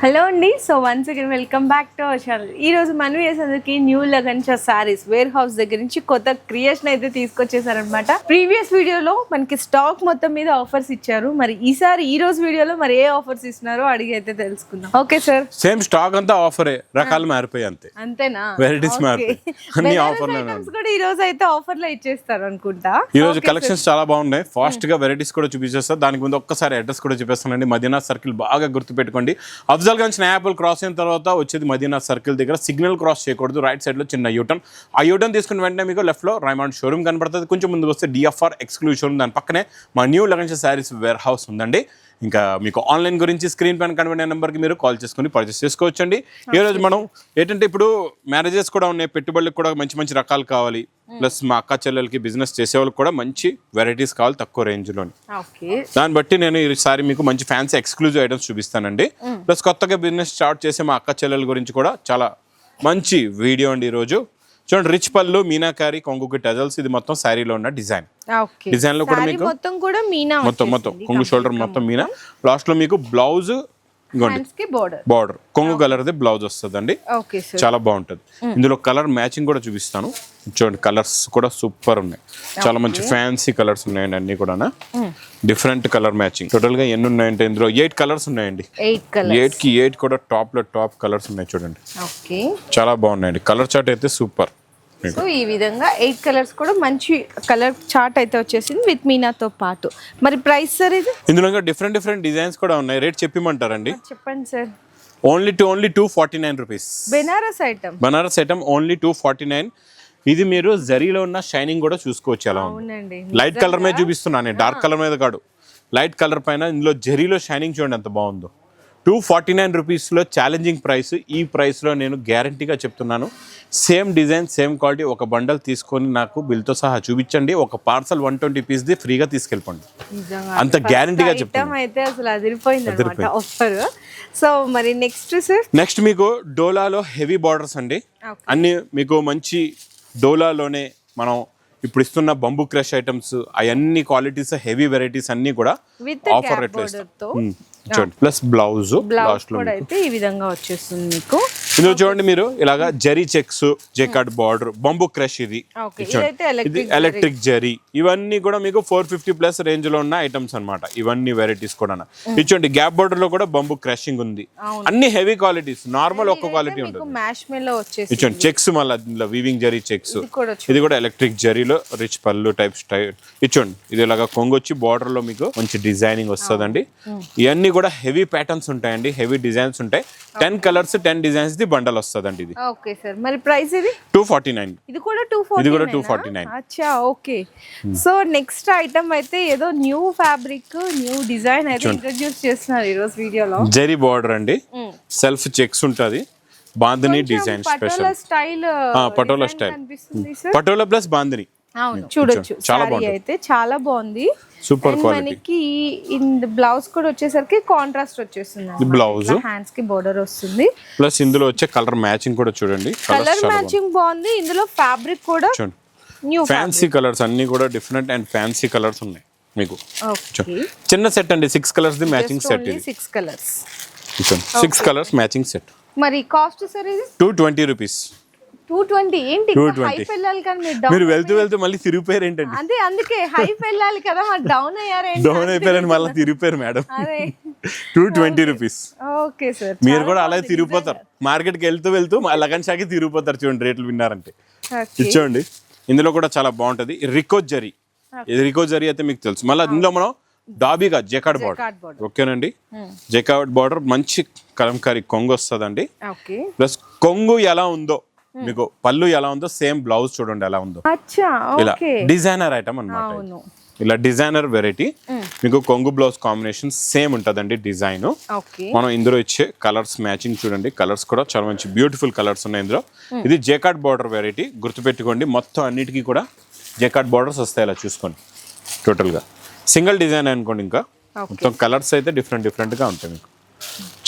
Hello అండి. So once again welcome back to our channel. ఈ రోజు మనం చేసేందుకు new Lagansha saris warehouse దగ్గర నుంచి కొత్త క్రియేషన్ అయితే తీసుకొచ్చేసారనమాట. ప్రీవియస్ వీడియోలో మనకి స్టాక్ మొత్తం మీద ఆఫర్స్ ఇచ్చారు. మరి ఈసారి ఈ రోజు వీడియోలో మరి ఏ ఆఫర్స్ ఇస్తున్నారో అడిగి అయితే తెలుసుకుందాం. ఓకే సార్, సేమ్ స్టాక్ అంతా ఆఫరే, రకాలు మారిపోయి అంతే. అంతేనా? వెరైటీస్ మారిపోయి అన్ని ఆఫర్లు కూడా ఈ రోజు అయితే ఆఫర్ లో ఇచ్చేస్తారు అనుకుంటా. ఈ రోజు కలెక్షన్స్ చాలా బాగున్నాయి. ఫాస్ట్ గా వెరైటీస్ కూడా చూపించేస్తారు. దానికి ముందు ఒక్కసారి అడ్రస్ కూడా చూపిస్తానండి. మదీనా సర్కిల్ బాగా గుర్తుపెట్టుకోండి. అఫ్జల్గంజ్ స్నాయాపుల్ క్రాస్ అయిన తర్వాత వచ్చేది మదీనా సర్కిల్ దగ్గర. సిగ్నల్ క్రాస్ చేయకూడదు. రైట్ సైడ్ లో చిన్న యూటర్న్. ఆ యూటర్న్ తీసుకున్న వెంటనే మీకు లెఫ్ట్ లో రైమండ్ షోరూమ్ కనబడుతుంది. కొంచెం ముందుకు వస్తే డిఎఫ్ఆర్ ఎక్స్క్లూజివ్ షోరూమ్, దాని పక్కనే మా new Lagansha saris warehouse ఉందండి. ఇంకా మీకు ఆన్లైన్ గురించి స్క్రీన్ పైన కనబడే నెంబర్కి మీరు కాల్ చేసుకుని పర్చేస్ చేసుకోవచ్చండి. ఈ రోజు మనం ఏంటంటే ఇప్పుడు మ్యారేజెస్ కూడా ఉన్నాయి, పెట్టుబడులకు కూడా మంచి మంచి రకాలు కావాలి. ప్లస్ మా అక్క చెల్లెలకి బిజినెస్ చేసే వాళ్ళకి కూడా మంచి వెరైటీస్ కావాలి తక్కువ రేంజ్లోని. దాన్ని బట్టి నేను ఈసారి మీకు మంచి ఫ్యాన్సీ ఎక్స్క్లూజివ్ ఐటమ్స్ చూపిస్తానండి. ప్లస్ కొత్తగా బిజినెస్ స్టార్ట్ చేసే మా అక్క చెల్లెల గురించి కూడా చాలా మంచి వీడియో అండి ఈరోజు. చూడండి, రిచ్ పళ్ళు, మీనాకారి, కొంగుకి టజల్స్. ఇది మొత్తం శారీలో ఉన్న డిజైన్. డిజైన్ లో కూడా మీకు మొత్తం కొంగు షోల్డర్ మొత్తం మీనా. లాస్ట్ లో మీకు బ్లౌజ్ బార్డర్ కొంగు కలర్ ది బ్లౌజ్ వస్తుందండి. చాలా బాగుంటది. ఇందులో కలర్ మ్యాచింగ్ కూడా చూపిస్తాను. చూడండి, కలర్స్ కూడా సూపర్ ఉన్నాయి. చాలా మంచి ఫ్యాన్సీ కలర్స్ ఉన్నాయండి. అన్ని కూడా డిఫరెంట్ కలర్ మ్యాచింగ్. టోటల్ గా ఎన్ని ఉన్నాయంటే ఇందులో 8 కలర్స్ ఉన్నాయండి. 8 కి 8 కూడా టాప్ లో టాప్ కలర్స్ ఉన్నాయి. చూడండి, చాలా బాగున్నాయండి. కలర్ చార్ట్ అయితే సూపర్. సో ఈ విధంగా 8 కలర్స్ కూడా మంచి కలర్ చార్ట్ అయితే వచ్చేసింది విత్ మీనాతో పాటు. మరి ప్రైస్ సార్ ఇది? ఇందులో డిఫరెంట్ డిజైన్స్ కూడా ఉన్నాయి. రేట్ చెప్పమంటారండి? చెప్పండి sir. Only 249 rupees. Banaras item only 249. ఇది మీరు జరీలో ఉన్న షైనింగ్ కూడా చూసుకోవచ్చు. ఎలా ఉంది? లైట్ కలర్ మీద చూపిస్తున్నాను, డార్క్ కలర్ మీద కాదు. లైట్ కలర్ పైన ఇందులో జరీలో షైనింగ్ చూడండి ఎంత బాగుందో. 249 రూపీస్లో ఛాలెంజింగ్ ప్రైస్. ఈ ప్రైస్లో నేను గ్యారంటీగా చెప్తున్నాను, సేమ్ డిజైన్ సేమ్ క్వాలిటీ ఒక బండల్ తీసుకొని నాకు బిల్తో సహా చూపించండి. ఒక పార్సల్ 120 పీస్ది ఫ్రీగా తీసుకెళ్ళిపోండి. అంత గ్యారంటీగా చెప్తాను. సో మరి నెక్స్ట్ మీకు డోలాలో హెవీ బార్డర్స్ అండి. అన్ని మీకు మంచి డోలాలోనే మనం ఇప్పుడు ఇస్తున్న బంబూ క్రష్ ఐటమ్స్, అవన్నీ క్వాలిటీస్ హెవీ వెరైటీస్ అన్ని కూడా ఆఫర్ రేట్లో ఇస్తాం. చూడండి, ప్లస్ బ్లౌజ్ లాస్ట్ లో అయితే ఈ విధంగా వచ్చేస్తుంది మీకు. ఇందులో చూడండి, మీరు ఇలాగా zari checks, jacquard border, bamboo crush, ఇది ఎలక్ట్రిక్ జరీ, ఇవన్నీ కూడా మీకు 450 ప్లస్ రేంజ్ లో ఉన్న ఐటమ్స్ అన్నమాట. ఇవన్నీ వెరైటీస్ కూడా ఇచ్చండి. గ్యాప్ బార్డర్ లో కూడా బంబూ క్రషింగ్ ఉంది. అన్ని హెవీ క్వాలిటీస్. నార్మల్ ఒక క్వాలిటీ ఉంటుంది. ఇచ్చండి చెక్స్, మళ్ళీ వీవింగ్ జరీ చెక్స్. ఇది కూడా ఎలక్ట్రిక్ జరీలో రిచ్ పళ్ళు టైప్ స్టైల్. ఇచ్చండి, ఇది ఇలాగా కొంగొచ్చి బార్డర్ లో మీకు మంచి డిజైనింగ్ వస్తుందండి. ఇవన్నీ కూడా హెవీ ప్యాటర్న్స్ ఉంటాయండి, హెవీ డిజైన్స్ ఉంటాయి. 10 కలర్స్ 10 డిజైన్స్ ది బండల్ వస్తుందండి. ఇది ఓకే సార్. మరి ప్రైస్ ఇది 249. ఇది కూడా 249. అచ్చా, ఓకే. సో నెక్స్ట్ ఐటమ్ అయితే ఏదో న్యూ ఫ్యాబ్రిక్, న్యూ డిజైన్ అయితే ఇంట్రడ్యూస్ చేస్తున్నారు ఈ రోజు వీడియోలో. జరీ బార్డర్ అండి, సెల్ఫ్ చెక్స్ ఉంటది. Bandhani design special style, patola style, patola plus bandhani. చూడొచ్చు, చాలా అయితే చాలా బాగుంది. Super quality. మనకి ఇన్ బ్లౌజ్ కూడా వచ్చేసరికి కాంట్రాస్ట్ వచ్చేస్తుంది. బ్లౌజ్ హ్యాండ్స్ కి బోర్డర్ వస్తుంది. ప్లస్ ఇందులో వచ్చే కలర్ మ్యాచింగ్ కూడా చూడండి. కలర్ మ్యాచింగ్ బాగుంది. ఇందులో ఫ్యాబ్రిక్ కూడా న్యూ ఫ్యాన్సీ కలర్స్ అన్ని కూడా డిఫరెంట్ అండ్ ఫ్యాన్సీ కలర్స్ ఉన్నాయి మీకు. చిన్న సెట్ అండి, 6 colours the matching set. 6 colours, 6 colours matching set. మరి కాస్ట్ సార్ ఇది 220 రూపీస్. 220 ఏంటి? హైప్ వెళ్ళాలి కానీ మీరు వెళ్తూ మళ్ళీ తిరిగిపోయారు ఏంటండి? అదే, అందుకే హైప్ వెళ్ళాలి కదా, డౌన్ అయ్యారు. డౌన్ అయిపోయారని మళ్ళీ తిరిగిపోయారు మేడం. 220 రూపీస్. Okay sir. మీరు కూడా అలాగే తిరిగిపోతారు. మార్కెట్ కి వెళ్తూ లగన్ షాకి తిరిగిపోతారు. చూడండి, రేట్లు విన్నారంటే. ఇచ్చోండి, ఇందులో కూడా చాలా బాగుంటది. రికో జరీ. రికో జరీ అయితే మీకు తెలుసు. మళ్ళీ ఇందులో మనం డాబీగా జెకార్డ్ బార్డర్. ఓకేనండి, జెకార్డ్ బార్డర్ మంచి కలంకారీ కొంగు వస్తుందండి. ప్లస్ కొంగు ఎలా ఉందో మీకు, పళ్ళు ఎలా ఉందో సేమ్ బ్లౌజ్ చూడండి ఎలా ఉందో. ఇలా డిజైనర్ ఐటమ్ అన్నమాట. ఇలా డిజైనర్ వెరైటీ మీకు కొంగు బ్లౌజ్ కాంబినేషన్ సేమ్ ఉంటదండి డిజైన్. మనం ఇందులో ఇచ్చే కలర్స్ మ్యాచింగ్ చూడండి. కలర్స్ కూడా చాలా మంచి బ్యూటిఫుల్ కలర్స్ ఉన్నాయి ఇందులో. ఇది జెకార్డ్ బార్డర్ వెరైటీ, గుర్తుపెట్టుకోండి. మొత్తం అన్నిటికీ కూడా జెకార్డ్ బార్డర్స్ వస్తాయి. ఇలా చూసుకోండి, టోటల్ గా సింగిల్ డిజైన్ అనుకోండి. ఇంకా మొత్తం కలర్స్ అయితే డిఫరెంట్ గా ఉంటాయి మీకు.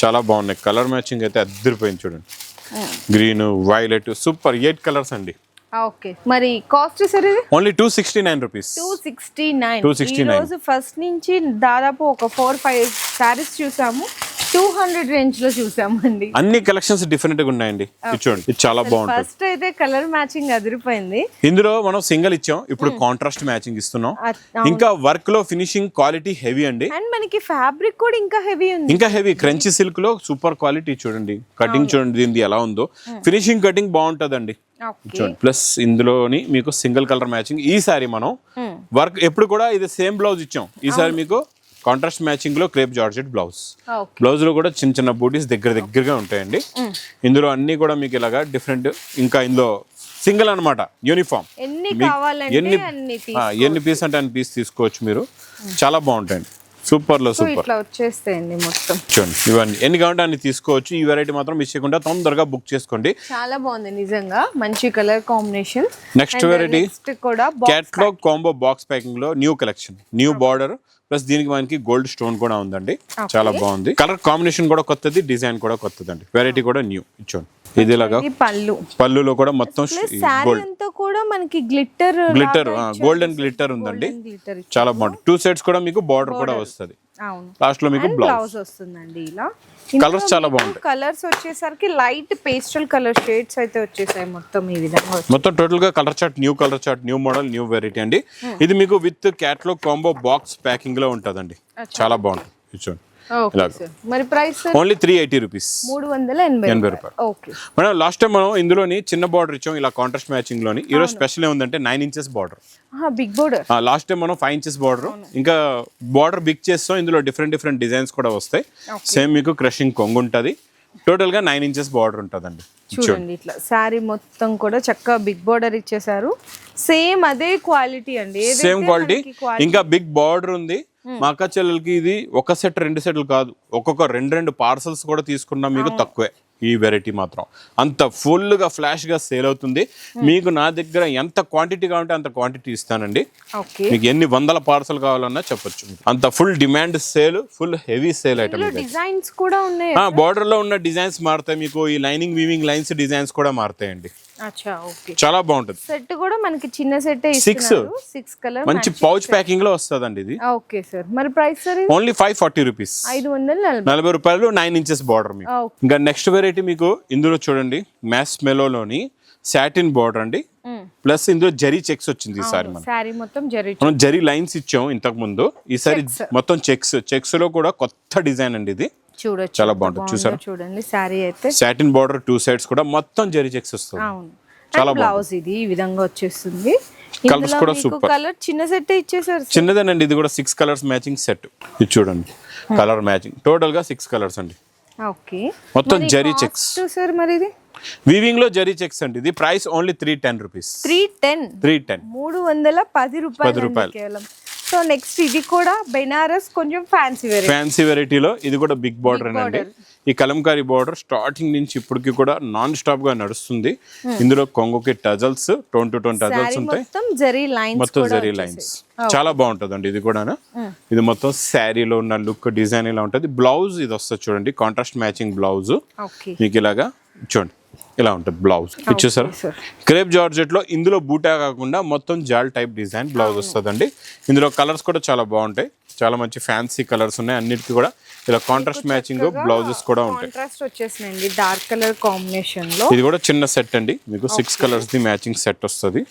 చాలా బాగున్నాయి. కలర్ మ్యాచింగ్ అయితే అద్దరిపోయింది చూడండి. Green, violet, super. 8 కలర్స్ అండి. ఓకే, మరి కాస్ట్ సార్ ఇది ఓన్లీ 269 రూపీస్. 269. ఈ రోజు ఫస్ట్ నుంచి దాదాపు ఒక 4-5 సారీస్ చూసాము. 200 రేంజ్ లో చూసామండి. అన్ని కలెక్షన్స్ డిఫరెంట్ గా ఉన్నాయండి. ఇది చూడండి, ఇది చాలా బాగుంటుంది. ఫస్ట్ అయితే కలర్ మ్యాచింగ్ అదిరిపోయింది. ఇందులో మనం సింగిల్ ఇచ్చాం, ఇప్పుడు కాంట్రాస్ట్ మ్యాచింగ్ ఇస్తున్నాం. ఇంకా వర్క్ లో ఫినిషింగ్ క్వాలిటీ హెవీ అండి. అండ్ మనకి ఫ్యాబ్రిక్ కూడా ఇంకా హెవీ ఉంది. ఇంకా హెవీ క్రంచీ సిల్క్ లో సూపర్ క్వాలిటీ. చూడండి కటింగ్ చూడండి దీనిది ఎలా ఉందో. ఫినిషింగ్ కటింగ్ బాగుంటదండి. చూడండి ప్లస్ ఇందులోని మీకు సింగిల్ కలర్ మ్యాచింగ్. ఈసారి మనం వర్క్ ఎప్పుడు కూడా ఇది సేమ్ బ్లౌజ్ ఇచ్చాం, ఈసారి మీకు కాంట్రాస్ట్ మ్యాచింగ్ లో క్రేప్ జార్జెట్ బ్లౌజ్. బ్లౌజ్ లో కూడా చిన్న చిన్న బూటీస్ దగ్గరగా ఉంటాయండి. ఇందులో అన్ని కూడా మీకు ఇలాగా డిఫరెంట్. ఇంకా ఇందులో సింగిల్ అన్నమాట, యూనిఫామ్. ఎన్ని పీస్ అంటే అన్ని పీస్ తీసుకోవచ్చు మీరు. చాలా బాగుంటాయండి, సూపర్ లో సూపర్. ఇట్లా వచ్చేస్తాయండి మొత్తం. చూడండి ఇవన్నీ ఎన్ని కావాలంటే అన్ని తీసుకోవచ్చు. ఈ వెరైటీ మాత్రం మిస్ చేయకుండా తొందరగా బుక్ చేసుకోండి. చాలా బాగుంది నిజంగా, మంచి కలర్ కాంబినేషన్. నెక్స్ట్ వెరైటీ కూడా క్యాట్లాగ్ కాంబో బాక్స్ ప్యాకింగ్ లో new collection, new border plus దీనికి మనకి గోల్డ్ స్టోన్ కూడా ఉందండి. చాలా బాగుంది. కలర్ కాంబినేషన్ కూడా కొత్తది, డిజైన్ కూడా కొత్తదండి. వెరైటీ కూడా న్యూ. ఇచ్చోండి ఇది ఇలాగా పళ్ళులో కూడా మొత్తం గోల్డ్ కూడా మనకి గ్లిట్టర్ గోల్డ్ అండ్ గ్లిట్టర్ ఉందండి. చాలా బాగుంది. 2 సెట్స్ కూడా మీకు బార్డర్ కూడా వస్తుంది. లాస్ట్ లో మీకు బ్లౌజ్ వస్తుందండి. ఇలా కలర్స్ చాలా బాగుంటాయి. కలర్స్ వచ్చేసరికి లైట్ పేస్టల్ కలర్ షేడ్స్ అయితే వచ్చేసాయి మొత్తం. ఈ విధంగా మొత్తం టోటల్ గా colour chart, new model, new variety అండి. ఇది మీకు with catalogue combo box packing లో ఉంటదండి. చాలా బాగుంటుంది. చూడండి మరి ప్రైస్ ఓన్లీ 380 రూపీస్, 380 రూపాయలు. మనం లాస్ట్ టైం మనం ఇందులోని చిన్న బార్డర్ ఇచ్చాం ఇలా కాంట్రాస్ట్ మ్యాచింగ్ లోని. ఈ రోజు స్పెషల్ ఏముందంటే 9 inches border, big border. Last time మనం 5 ఇంచెస్ బార్డర్, ఇంకా బార్డర్ బిగ్ చేస్తాం. ఇందులో డిఫరెంట్ డిజైన్స్ కూడా వస్తాయి. సేమ్ మీకు క్రషింగ్ కొంగు ఉంటుంది. టోటల్ గా 9 ఇంచెస్ బార్డర్ ఉంటుందండి. చూడండి ఇట్లా శారీ మొత్తం కూడా చక్కగా బిగ్ బార్డర్ ఇచ్చేసారు. సేమ్ అదే క్వాలిటీ అండి, సేమ్ క్వాలిటీ. ఇంకా బిగ్ బార్డర్ ఉంది. మా అక్క చెల్లెలకి ఇది ఒక సెట్ 2 సెట్లు కాదు, ఒక్కొక్క 2 పార్సల్స్ కూడా తీసుకున్నా మీకు తక్కువే. ఈ వెరైటీ మాత్రం అంత ఫుల్ గా ఫ్లాష్ గా సేల్ అవుతుంది. మీకు నా దగ్గర ఎంత క్వాంటిటీ కావాలంటే అంత క్వాంటిటీ ఇస్తానండి. మీకు ఎన్ని వందల పార్సల్ కావాలన్నా చెప్పొచ్చు. అంత full demand sale, full heavy sale item. Designs కూడా ఉన్నాయి. బార్డర్ లో ఉన్న డిజైన్స్ మారుతాయి. మీకు ఈ లైనింగ్ వీవింగ్ లైన్స్ డిజైన్స్ కూడా మారుతాయండి. చాలా బాగుంటుంది. సెట్ కూడా మనకి చిన్న సెట్ 6 కలర్ మంచి పౌచ్ ప్యాకింగ్ లో వస్తుందండి ఇది. Okay sir. మరి ప్రైస్ సార్ ఓన్లీ 540 రూపీస్, 540 రూపాయలు. 9 ఇంచెస్ బార్డర్ మీకు. ఇంకా నెక్స్ట్ వెరైటీ మీకు ఇందులో చూడండి మ్యాస్ మెలోలోని సాటిన్ బార్డర్ అండి. ప్లస్ ఇందులో జరీ చెక్స్ వచ్చింది. ఈసారి మనం జరీ లైన్స్ ఇచ్చాం ఇంతకు ముందు. ఈసారి మొత్తం చెక్స్ లో కూడా కొత్త డిజైన్ అండి ఇది. చూడొచ్చు, చాలా బాగుంటుంది. చూసారు చూడండి సారీ అయితే సాటిన్ బార్డర్ 2 సైడ్స్ కూడా మొత్తం జరీ చెక్స్ వస్తుంది. చాలా బ్లౌజ్ ఇది ఈ విధంగా వచ్చేస్తుంది. కలర్స్ కూడా సూపర్. కలర్ చిన్న సెట్ ఇచ్చేసారు. చిన్నదేనండి ఇది కూడా 6 కలర్స్ మ్యాచింగ్ సెట్. ఇది చూడండి కలర్ మ్యాచింగ్. టోటల్ గా 6 కలర్స్ అండి. ఓకే మొత్తం జరీ చెక్స్. సార్ మరి ఇది వీవింగ్ లో జరీ చెక్స్ అండి. ఇది ప్రైస్ ఓన్లీ 310 రూపీస్. 310 రూపాయలు కేవలం. సో నెక్స్ట్ ఇది కూడా బెనారస్ కొంచెం ఫ్యాన్సీ వెరైటీలో ఇది కూడా బిగ్ బార్డర్ అండి. ఈ కలంకారీ బార్డర్ స్టార్టింగ్ నుంచి ఇప్పటికి కూడా నాన్ స్టాప్ గా నడుస్తుంది. ఇందులో కొంగుకి tassels, tone to tone tassels ఉంటాయి. మొత్తం జరీ లైన్స్ చాలా బాగుంటది అండి. ఇది కూడా ఇది మొత్తం శారీలో ఉన్న లుక్ డిజైన్ ఇలా ఉంటది. బ్లౌజ్ ఇది వస్తుంది చూడండి, కాంట్రాస్ట్ మ్యాచింగ్ బ్లౌజ్. మీకు ఇలాగా చూడండి ఇలా ఉంటుంది బ్లౌజ్. ఇచ్చేసారు క్రేప్ జార్జెట్ లో. ఇందులో బూటా కాకుండా మొత్తం జాల్ టైప్ డిజైన్ బ్లౌజ్ వస్తుందండి. ఇందులో కలర్స్ కూడా చాలా బాగుంటాయి. చాలా మంచి ఫ్యాన్సీ కలర్స్ ఉన్నాయి. అన్నిటికీ కూడా ఇలా కాంట్రాస్ట్ మ్యాచింగ్ బ్లౌజెస్ కూడా ఉంటాయి. డార్క్ కలర్ కాంబినేషన్ లో ఇది కూడా చిన్న సెట్ అండి. మీకు 6 కలర్స్ ది మ్యాచింగ్ సెట్ వస్తుంది.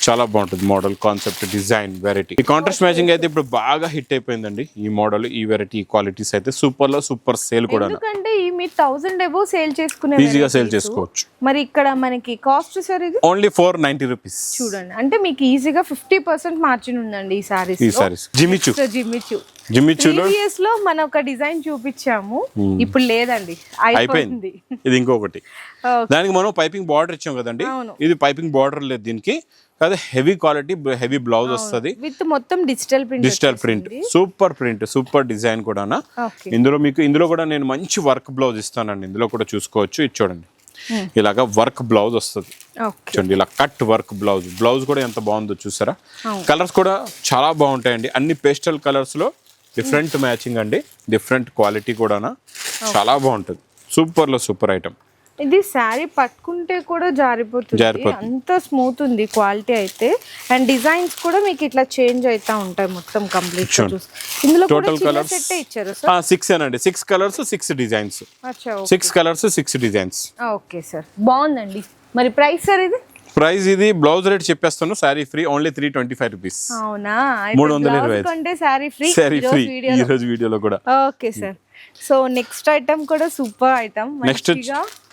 చాలా బాగుంటుంది మోడల్, కాన్సెప్ట్, డిజైన్, వెరైటీ. ఈ కాంట్రాస్ట్ మ్యాచింగ్ అయితే ఇప్పుడు బాగా హిట్ అయిపోయిందండి. ఈ మోడల్, ఈ వెరైటీ, ఈ క్వాలిటీస్ అయితే సూపర్ లో సూపర్ సేల్ కూడా. ఎందుకంటే మీ 1000 అబౌవ్ సేల్ చేసుకునే ఈజీగా సేల్ చేసుకోవచ్చు. మరి ఇక్కడ మనకి కాస్ట్ సార్ ఇది ఓన్లీ 490 రూపీస్. చూడండి అంటే మీకు ఈజీగా 50% మార్జిన్ ఉందండి ఈ సారీస్. ప్రీవియస్ లో మనం ఒక డిజైన్ చూపించాము, ఇప్పుడు లేదండి, అయిపోయింది. ఇది ఇంకొకటి. దానికి మనం పైపింగ్ బార్డర్ ఇచ్చాం కదండి. ఇది పైపింగ్ బార్డర్ లేదు దీనికి. అదే హెవీ క్వాలిటీ, హెవీ బ్లౌజ్ వస్తుంది విత్ మొత్తం digital print. Super print, super design కూడా. ఇందులో కూడా నేను మంచి వర్క్ బ్లౌజ్ ఇస్తానండి. ఇందులో కూడా చూసుకోవచ్చు. ఇది చూడండి ఇలాగా వర్క్ బ్లౌజ్ వస్తుంది. చూడండి ఇలా కట్ వర్క్ బ్లౌజ్ కూడా ఎంత బాగుందో చూసారా. కలర్స్ కూడా చాలా బాగుంటాయండి. అన్ని పేస్టల్ కలర్స్ లో డిఫరెంట్ మ్యాచింగ్ అండి, డిఫరెంట్ క్వాలిటీ కూడా. చాలా బాగుంటుంది. సూపర్ లో సూపర్ ఐటమ్. ఇది శారీ పట్టుకుంటే కూడా జారిపోతుంది, అంత స్మూత్ ఉంది క్వాలిటీ అయితే. అండ్ డిజైన్స్ కూడా మీకు ఇట్లా చేంజ్ అవుతా ఉంటాయి మొత్తం కంప్లీట్. ఇందులో టోటల్ కలర్స్ సెట్ ఇచ్చారు సార్. 6 అనండి, 6 కలర్స్ 6 డిజైన్స్. అచ్చా, 6 కలర్స్ 6 డిజైన్స్. ఓకే సార్, బాగుందండి. మరి ప్రైస్ సార్ ఇది? ప్రైస్ ఇది బ్లౌజ్ రేట్ చెప్పేస్తాను, శారీ ఫ్రీ ఓన్లీ 325 రూపీస్. అవునా, 325 అంటే శారీ ఫ్రీ. శారీ ఫ్రీ ఈ రోజు వీడియోలో కూడా. Okay sir. So next item కూడా సూపర్ ఐటమ్. నెక్స్ట్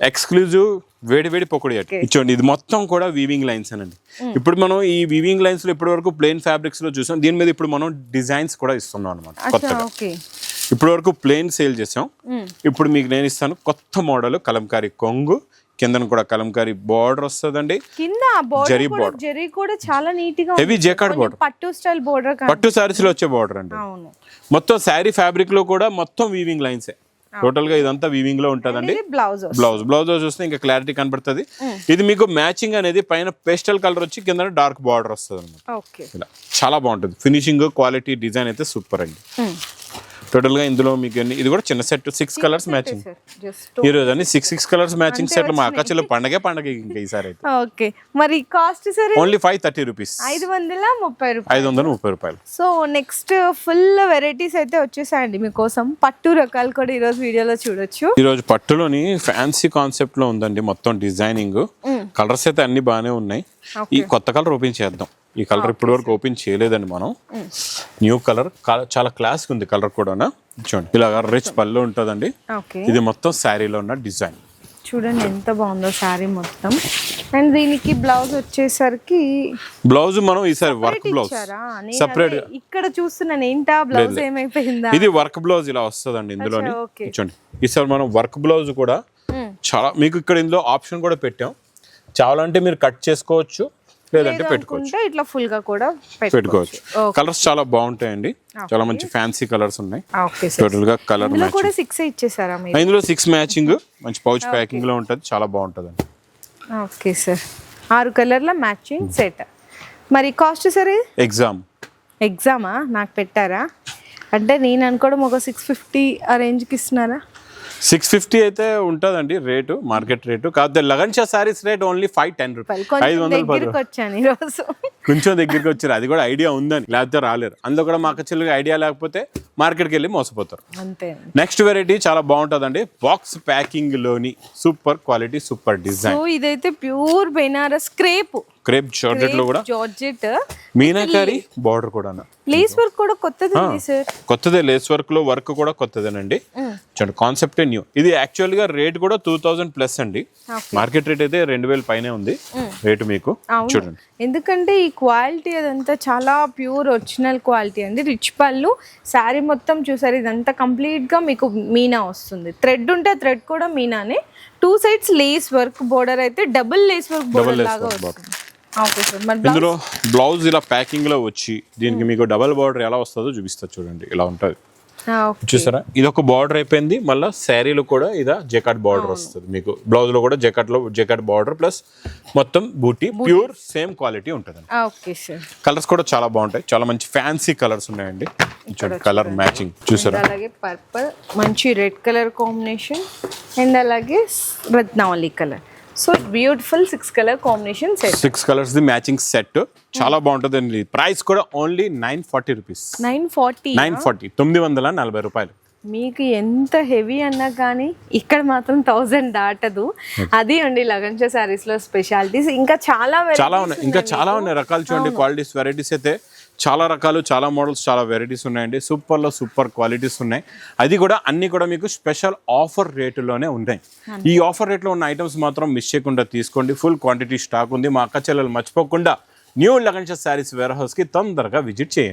ఎక్స్క్లూజివ్ వేడి పొక్కడి ఇచ్చోండి. ఇది మొత్తం కూడా వీవింగ్ లైన్స్ అనండి. ఇప్పుడు మనం ఈ వీవింగ్ లైన్స్ లో ఇప్పటి వరకు ప్లెయిన్ ఫ్యాబ్రిక్స్ లో చూసాం, దీని మీద ఇప్పుడు మనం డిజైన్స్ కూడా ఇస్తున్నాం అనమాట కొత్తగా. ఇప్పటి వరకు ప్లెయిన్ సేల్ చేసాం, ఇప్పుడు మీకు నేను ఇస్తాను కొత్త మోడల్ కలంకారీ కొంగు, కింద కూడా కలంకారీ బార్డర్ వస్తుందండి. కింద జరీ కూడా చాలా నీట్ గా హెవీ జెకార్డ్ బార్డర్, పట్టు స్టైల్ బార్డర్, పట్టు సారీస్ లో వచ్చే బార్డర్ అండి. మొత్తం శారీ ఫ్యాబ్రిక్ లో కూడా మొత్తం వీవింగ్ లైన్స్. టోటల్ గా ఇదంతా వీవింగ్ లో ఉంటదండి. బ్లౌజ్ చూస్తే ఇంకా క్లారిటీ కనబడుతుంది. ఇది మీకు మ్యాచింగ్ అనేది పైన పేస్టల్ కలర్ వచ్చి కింద డార్క్ బార్డర్ వస్తుంది అనమాట. ఇలా చాలా బాగుంటుంది. ఫినిషింగ్ క్వాలిటీ డిజైన్ అయితే సూపర్ అండి. టోటల్ గా ఇందులో మీకు ఇది కూడా చిన్న సెట్ 6 కలర్స్ మ్యాచింగ్. ఈ రోజు అన్ని 6 కలర్స్ మ్యాచింగ్ సెట్లు. మా అక్కచెల్లి పండగ ఇంకా ఈసారి అయితే. ఓకే, మరి కాస్ట్ సార్? Only 530 rupees. 530 రూపాయలు. సో నెక్స్ట్ ఫుల్ వెరైటీస్ అయితే వచ్చేసాయండి మీకోసం. పట్టు రకాలు కూడా ఈ రోజు వీడియోలో చూడొచ్చు. ఈ రోజు పట్టులోని ఫ్యాన్సీ కాన్సెప్ట్ లో ఉందండి మొత్తం డిజైనింగ్. కలర్స్ అయితే అన్ని బాగానే ఉన్నాయి. ఈ కొత్త కలర్ ఓపెన్ చేద్దాం. ఈ కలర్ ఇప్పటి వరకు ఓపెన్ చేయలేదండి మనం. న్యూ కలర్, చాలా క్లాస్ ఉంది కలర్ కూడా. చూడండి, ఇలాగా రిచ్ పళ్ళు ఉంటుందండి. ఇది మొత్తం శారీలో ఉన్న డిజైన్. చూడండి ఎంత బాగుందో శారీ మొత్తం. అండ్ దీనికి బ్లౌజ్ వచ్చేసరికి బ్లౌజ్ మనం ఈసారి వర్క్ బ్లౌజ్ సెపరేట్ ఇక్కడ చూస్తున్నాను. ఏంటా బ్లౌజ్ ఏమైపోయిందా? ఇది వర్క్ బ్లౌజ్ ఇలా వస్తుందండి ఇందులోని. చూడండి, ఈసారి మనం వర్క్ బ్లౌజ్ కూడా చాలా మీకు ఇక్కడ ఇందులో ఆప్షన్ కూడా పెట్టాం. చాలంటే మీరు కట్ చేసుకోవచ్చు, లేదంటే పెట్టుకోవచ్చు. ఇట్లా ఫుల్ గా కూడా పెట్టుకోవచ్చు. కలర్స్ చాలా బాగుంటాయండి, చాలా మంచి ఫ్యాన్సీ కలర్స్ ఉన్నాయి. టోటల్ గా కలర్ కూడా 6 ఇచ్చేసారా? ఇందులో 6 మ్యాచింగ్ మంచి పౌచ్ ప్యాకింగ్ లో ఉంటది, చాలా బాగుంటది అండి. ఓకే సార్, 6 కలర్ల మ్యాచింగ్ సెట్. మరి కాస్ట్ సార్? ఎగ్జామా నాకు పెట్టారా? అంటే నేను అనుకోవడం ఒక 650 ఆ రేంజ్ కి ఇస్తున్నారా? 650 అయితే ఉంటుందండి రేటు, మార్కెట్ రేటు. కాకపోతే లగన్షా సారీస్ రేట్ ఓన్లీ 510 రూపీస్. 500 వచ్చాను ఈరోజు. కొంచెం దగ్గరికి వచ్చారు, అది కూడా ఐడియా ఉందని, లేకపోతే రాలేరు. అందులో కూడా మాకు చెల్లిగా ఐడియా లేకపోతే మార్కెట్కి వెళ్ళి మోసపోతారు. అంతే. నెక్స్ట్ వెరైటీ చాలా బాగుంటుందండి, బాక్స్ ప్యాకింగ్ లోని సూపర్ క్వాలిటీ సూపర్ డిజైన్. ఇదైతే ప్యూర్ బెనారస్ క్రేప్ జార్జెట్ లో కూడా జార్జెట్ మీనాకారి బార్డర్ కూడా. లేస్ వర్క్ కూడా కొత్తది సార్. కొత్తదే, లేస్ వర్క్ లో వర్క్ కూడా కొత్తదేనండి. చూడండి, కాన్సెప్ట్ న్యూ. ఇది యాక్చువల్ గా రేట్ కూడా 2000+ అండి. మార్కెట్ రేట్ అయితే 2000 పైనే ఉంది రేటు మీకు. చూడండి, ఎందుకంటే ఈ క్వాలిటీ అదంతా చాలా ప్యూర్ ఒరిజినల్ క్వాలిటీ అండి. రిచ్ పళ్ళు, శారీ మొత్తం చూసారు. ఇదంతా కంప్లీట్ గా మీకు మీనా వస్తుంది. థ్రెడ్ ఉంటే థ్రెడ్ కూడా మీనానే. 2 సైడ్స్ లేస్ వర్క్, బోర్డర్ అయితే డబుల్ లేస్ వర్క్ బోర్డర్ లాగా వస్తుంది. ఇందులో బ్లౌజ్ ఇలా ప్యాకింగ్ లో వచ్చి దీనికి మీకు డబల్ బార్డర్ ఎలా వస్తుందో చూపిస్తా. చూడండి, ఇలా ఉంటుంది చూసారా. ఇది ఒక బార్డర్ అయిపోయింది. మళ్ళీ శారీలో కూడా ఇదా జెకార్డ్ బార్డర్ వస్తుంది మీకు. బ్లౌజ్ లో కూడా జెకార్డ్ బార్డర్ ప్లస్ మొత్తం బూటీ ప్యూర్ సేమ్ క్వాలిటీ ఉంటుంది. కలర్స్ కూడా చాలా బాగుంటాయి, చాలా మంచి ఫ్యాన్సీ కలర్స్ ఉన్నాయండి. కలర్ మ్యాచింగ్ చూసారా. అలాగే పర్పుల్, మంచి రెడ్ కలర్ కాంబినేషన్, అండ్ అలాగే Ratnavali colour. So beautiful 6 colour combination set. 6 colours the matching set చాలా బాగుంటుంది అండి. ప్రైస్ కూడా ఓన్లీ 940 రూపీస్. 940 రూపాయలు. మీకు ఎంత హెవీ అన్నా కానీ ఇక్కడ మాత్రం 1000 దాటదు. అది అండి లగన్షా సారీస్ లో స్పెషాలిటీస్. ఇంకా చాలా ఉన్నాయి, ఇంకా చాలా ఉన్నాయి రకాలు. చూడండి, క్వాలిటీస్ వెరైటీస్ అయితే చాలా రకాలు, చాలా మోడల్స్, చాలా వెరైటీస్ ఉన్నాయండి. సూపర్లో సూపర్ క్వాలిటీస్ ఉన్నాయి. అది కూడా అన్ని కూడా మీకు స్పెషల్ ఆఫర్ రేటులోనే ఉన్నాయి. ఈ ఆఫర్ రేట్లో ఉన్న ఐటమ్స్ మాత్రం మిస్ చేయకుండా తీసుకోండి. ఫుల్ క్వాంటిటీ స్టాక్ ఉంది. మా అక్క చెల్లెలు మర్చిపోకుండా న్యూ లగన్షా సారీస్ వేర్ హౌస్కి తొందరగా విజిట్ చేయండి.